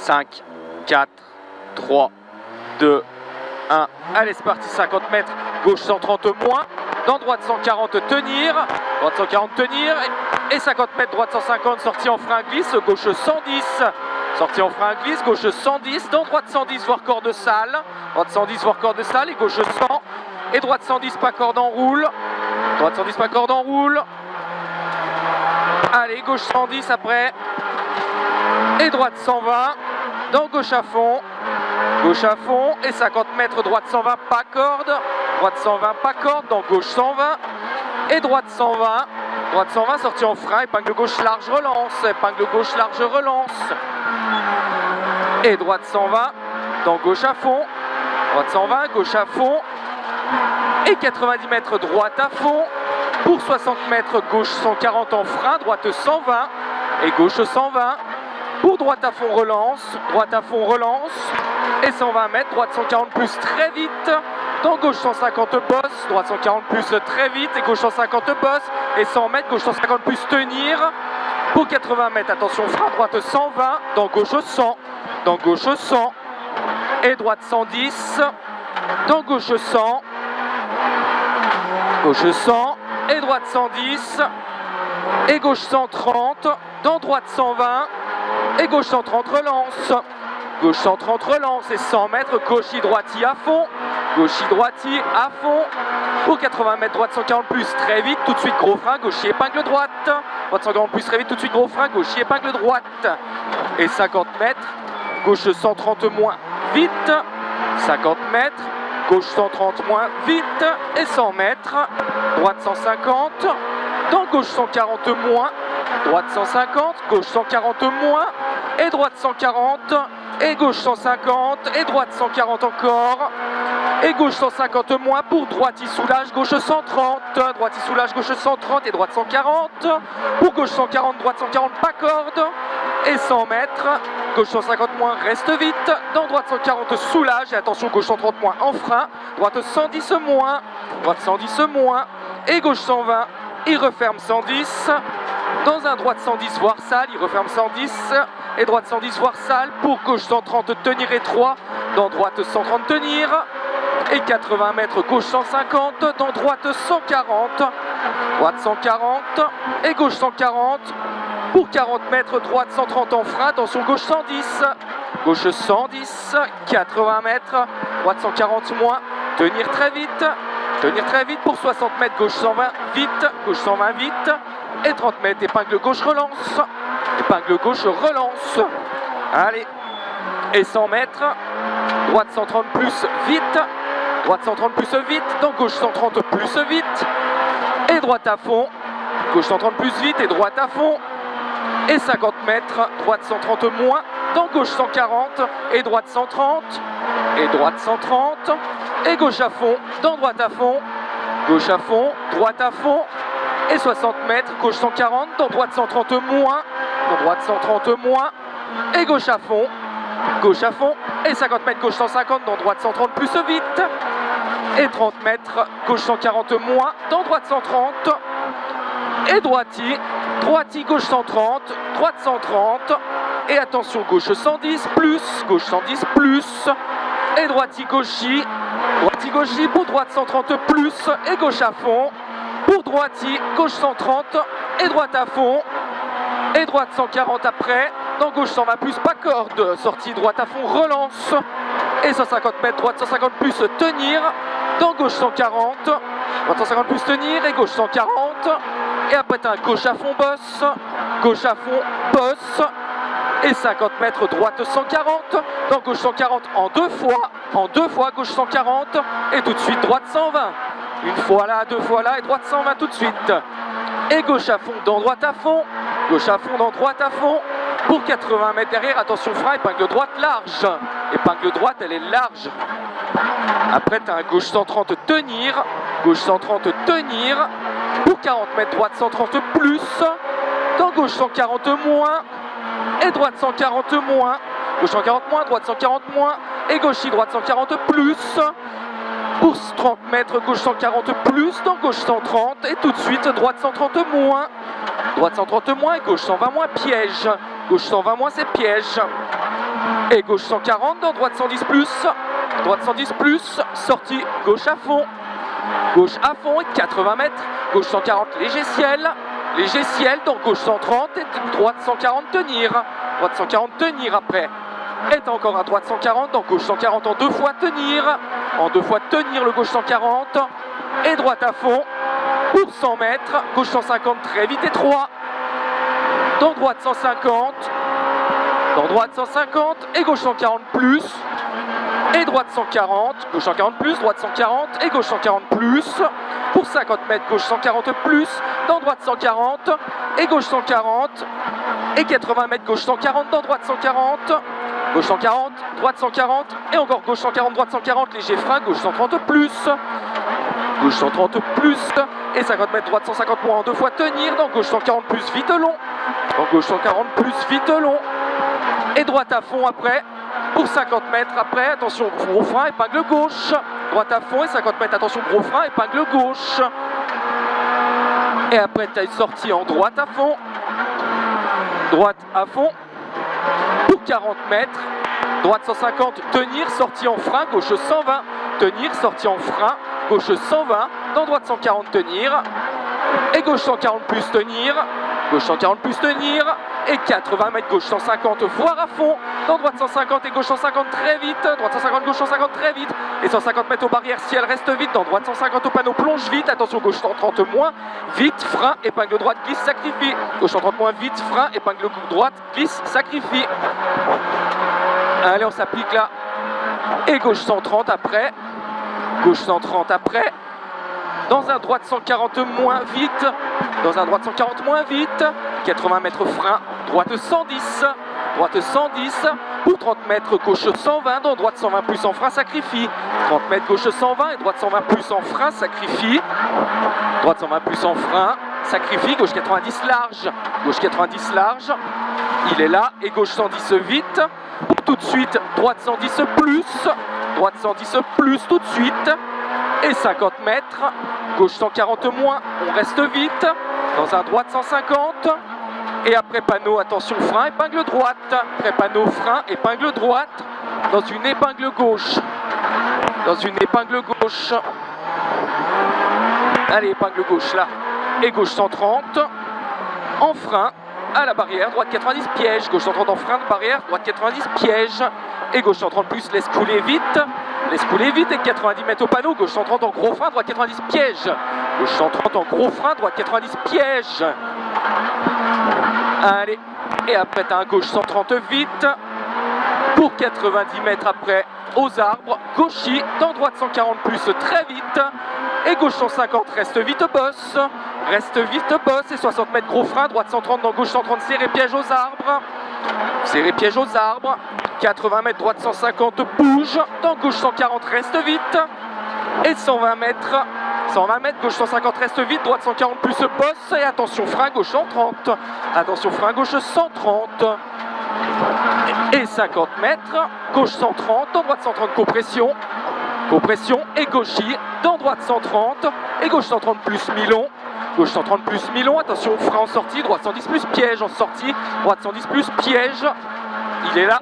5, 4, 3, 2, 1. Allez, c'est parti, 50 mètres, gauche 130 moins. Dans droite 140, tenir. Droite 140, tenir. Et 50 mètres, droite 150, sortie en frein glisse. Gauche 110. Sortie en frein glisse, gauche 110. Dans droite 110, voire corde salle. Droite 110, voire corde salle. Et gauche 100. Et droite 110, pas corde en roule. Droite 110, pas corde en roule. Allez, gauche 110 après. Et droite 120. Dans gauche à fond. Gauche à fond. Et 50 mètres, droite 120, pas corde. Droite 120, pas corde. Dans gauche 120. Et droite 120. Droite 120, sortie en frein. Épingle gauche large, relance. Épingle gauche large, relance. Et droite 120. Dans gauche à fond. Droite 120, gauche à fond. Et 90 mètres, droite à fond. Pour 60 mètres, gauche 140 en frein. Droite 120. Et gauche 120. Pour droite à fond, relance. Droite à fond, relance. Et 120 mètres, droite 140 plus très vite. Dans gauche 150 bosse, droite 140 plus très vite. Et gauche 150 bosse. Et 100 mètres, gauche 150 plus tenir. Pour 80 mètres, attention, frein, droite 120. Dans gauche 100. Dans gauche 100. Et droite 110. Dans gauche 100. Gauche 100. Et droite 110. Et gauche 130. Dans droite 120. Et gauche 130, relance. Gauche 130, relance. Et 100 mètres, gauche droiti à fond. Gauche droiti à fond. Pour 80 mètres, droite 140 plus très vite. Tout de suite, gros frein, gaucher, épingle droite. Droite 140 plus très vite, tout de suite, gros frein, gaucher, épingle droite. Et 50 mètres, gauche 130 moins vite. 50 mètres, gauche 130 moins vite. Et 100 mètres, droite 150. Dans gauche 140 moins. Droite 150, gauche 140 moins. Et droite 140. Et gauche 150. Et droite 140 encore. Et gauche 150 moins. Pour droite, il soulage. Gauche 130. Droite, il soulage. Gauche 130. Et droite 140. Pour gauche 140. Droite 140. Pas corde. Et 100 mètres. Gauche 150 moins. Reste vite. Dans droite 140. Soulage. Et attention, gauche 130 moins. En frein. Droite 110 moins. Droite 110 moins. Et gauche 120. Il referme 110. Dans un droite 110 voire salle, il referme 110. Et droite 110 voire salle. Pour gauche 130, tenir étroit. Dans droite 130, tenir. Et 80 mètres, gauche 150. Dans droite 140. Droite 140. Et gauche 140. Pour 40 mètres, droite 130 en frein. Attention, gauche 110. Gauche 110. 80 mètres. Droite 140 moins. Tenir très vite. Tenir très vite pour 60 mètres, gauche 120 vite. Gauche 120 vite. Et 30 mètres, épingle gauche, relance. Épingle gauche, relance. Allez. Et 100 mètres. Droite 130 plus vite. Droite 130 plus vite. Dans gauche 130 plus vite. Et droite à fond. Gauche 130 plus vite et droite à fond. Et 50 mètres. Droite 130 moins. Dans gauche 140. Et droite 130. Et droite 130. Et gauche à fond. Dans droite à fond. Gauche à fond. Droite à fond. Et 60 mètres, gauche 140, dans droite 130 moins, dans droite 130 moins, et gauche à fond, et 50 mètres, gauche 150, dans droite 130 plus vite, et 30 mètres, gauche 140 moins, dans droite 130, et droiti, gauche 130, droite 130, et attention, gauche 110 plus, gauche 110 plus, et droiti, gauchi pour droite 130 plus, et gauche à fond. Pour droiti, gauche 130 et droite à fond. Et droite 140 après. Dans gauche 120 plus, pas corde. Sortie droite à fond, relance. Et 150 mètres, droite 150 plus, tenir. Dans gauche 140. Droite 150 plus, tenir. Et gauche 140. Et après t'as un gauche à fond, bosse. Gauche à fond, bosse. Et 50 mètres, droite 140. Dans gauche 140 en deux fois, gauche 140. Et tout de suite, droite 120. Une fois là, deux fois là, et droite 120 tout de suite. Et gauche à fond, dans droite à fond. Gauche à fond, dans droite à fond. Pour 80 mètres derrière, attention frein, épingle droite large. Épingle droite, elle est large. Après, tu as un gauche 130 tenir. Gauche 130 tenir. Pour 40 mètres, droite 130 plus. Dans gauche 140 moins. Et droite 140 moins. Gauche 140 moins, droite 140 moins. Et gauche droite 140 plus. Pour 30 mètres, gauche 140 plus, dans gauche 130, et tout de suite, droite 130 moins. Droite 130 moins, et gauche 120 moins, piège. Gauche 120 moins, c'est piège. Et gauche 140 dans droite 110 plus. Droite 110 plus, sortie gauche à fond. Gauche à fond et 80 mètres. Gauche 140 léger ciel. Léger ciel dans gauche 130 et droite 140 tenir. Droite 140 tenir après. Et encore un droite 140 dans gauche 140 en 2 fois tenir. En 2 fois tenir le gauche 140. Et droite à fond pour 100 mètres. Gauche 150 très vite et 3. Dans droite 150. Dans droite 150 et gauche 140 plus. Et droite 140, gauche 140 plus, droite 140 et gauche 140 plus. Pour 50 mètres, gauche 140 plus, dans droite 140 et gauche 140. Et 80 mètres, gauche 140, dans droite 140. Gauche 140, droite 140 et encore gauche 140, droite 140, léger frein, gauche 130 plus. Gauche 130 plus et 50 mètres, droite 150 moins en 2 fois tenir, dans gauche 140 plus, vite long. Dans gauche 140 plus, vite long. Et droite à fond après. Pour 50 mètres après, attention, gros frein, épingle gauche. Droite à fond et 50 mètres, attention, gros frein, épingle gauche. Et après, tu as une sortie en droite à fond. Droite à fond. Pour 40 mètres. Droite 150, tenir, sortie en frein, gauche 120. Tenir, sortie en frein, gauche 120. Dans droite 140, tenir. Et gauche 140 plus tenir. Gauche 140 plus tenir. Et 80 mètres, gauche 150, voire à fond. Dans droite 150 et gauche 150 très vite. Droite 150, gauche 150 très vite. Et 150 mètres aux barrières, si elle reste vite. Dans droite 150 au panneau, plonge vite. Attention, gauche 130 moins. Vite, frein, épingle droite, glisse, sacrifie. Gauche 130 moins, vite, frein, épingle droite, glisse, sacrifie. Allez, on s'applique là. Et gauche 130 après. Gauche 130 après. Dans un droite 140 moins vite. Dans un droite 140 moins vite. 80 mètres frein. Droite 110. Droite 110. Pour 30 mètres, gauche 120. Dans droite 120 plus en frein, sacrifie. 30 mètres, gauche 120. Et droite 120 plus en frein, sacrifie. Droite 120 plus en frein, sacrifie. Gauche 90 large. Gauche 90 large. Il est là. Et gauche 110 vite. Pour tout de suite, droite 110 plus. Droite 110 plus tout de suite. Et 50 mètres, gauche 140 moins, on reste vite, dans un droite 150, et après panneau, attention, frein, épingle droite, après panneau, frein, épingle droite, dans une épingle gauche, dans une épingle gauche, allez, épingle gauche là, et gauche 130, en frein, à la barrière, droite 90 piège, gauche 130 en frein de barrière, droite 90 piège, et gauche 130 plus, laisse couler vite. Laisse couler vite et 90 mètres au panneau, gauche 130 en gros frein, droite 90 piège. Gauche 130 en gros frein, droite 90 piège. Allez, et après tu as un gauche 130 vite. Pour 90 mètres après, aux arbres, gauchis, dans droite 140 plus très vite. Et gauche 150, reste vite bosse. Reste vite bosse et 60 mètres gros frein, droite 130 dans gauche 130, serré piège aux arbres. Serré piège aux arbres. 80 mètres, droite 150, bouge. Dans gauche 140, reste vite. Et 120 mètres, gauche 150, reste vite. Droite 140 plus bosse. Et attention, frein, gauche 130. Attention, frein, gauche 130. Et 50 mètres, gauche 130. Dans droite 130, compression. Compression et gauchis. Dans droite 130. Et gauche 130 plus mi-long. Gauche 130 plus mi-long. Attention, frein en sortie. Droite 110 plus piège en sortie. Droite 110 plus piège. Il est là.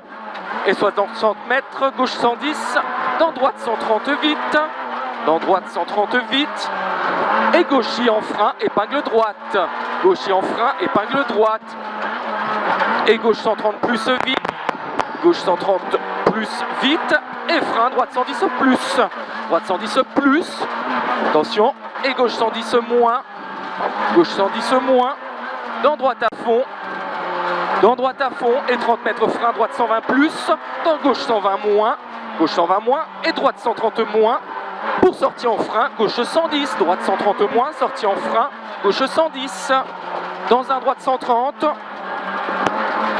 Et 60 mètres, gauche 110, dans droite 130 vite, dans droite 130 vite, et gauchis en frein, épingle droite, gauchis en frein, épingle droite, et gauche 130 plus vite, gauche 130 plus vite, et frein, droite 110 plus, droite 110 plus, attention, et gauche 110 moins, gauche 110 moins, dans droite à fond, dans droite à fond et 30 mètres frein, droite 120 plus, dans gauche 120 moins, gauche 120 moins et droite 130 moins, pour sortie en frein, gauche 110, droite 130 moins, sortie en frein, gauche 110, dans un droite 130,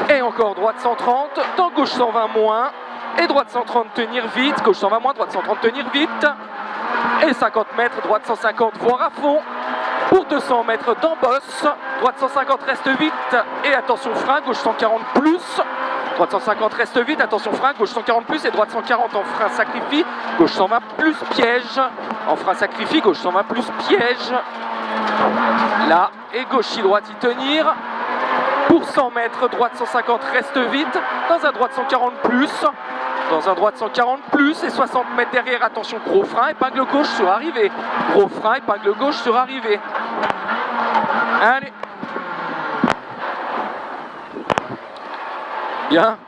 et encore droite 130, dans gauche 120 moins, et droite 130 tenir vite, gauche 120 moins, droite 130 tenir vite, et 50 mètres, droite 150 voire à fond, pour 200 mètres dans bosse, droite 150 reste vite et attention frein, gauche 140 plus, droite 150 reste vite, attention frein, gauche 140 plus et droite 140 en frein sacrifie, gauche 120 plus piège, en frein sacrifie, gauche 120 plus piège, là, et gauche y droite y tenir, pour 100 mètres, droite 150 reste vite, dans un droite 140 plus, dans un droite 140 plus et 60 mètres derrière, attention, gros frein, épingle gauche sur arrivée, gros frein, épingle gauche sur arrivée. Allez. Bien.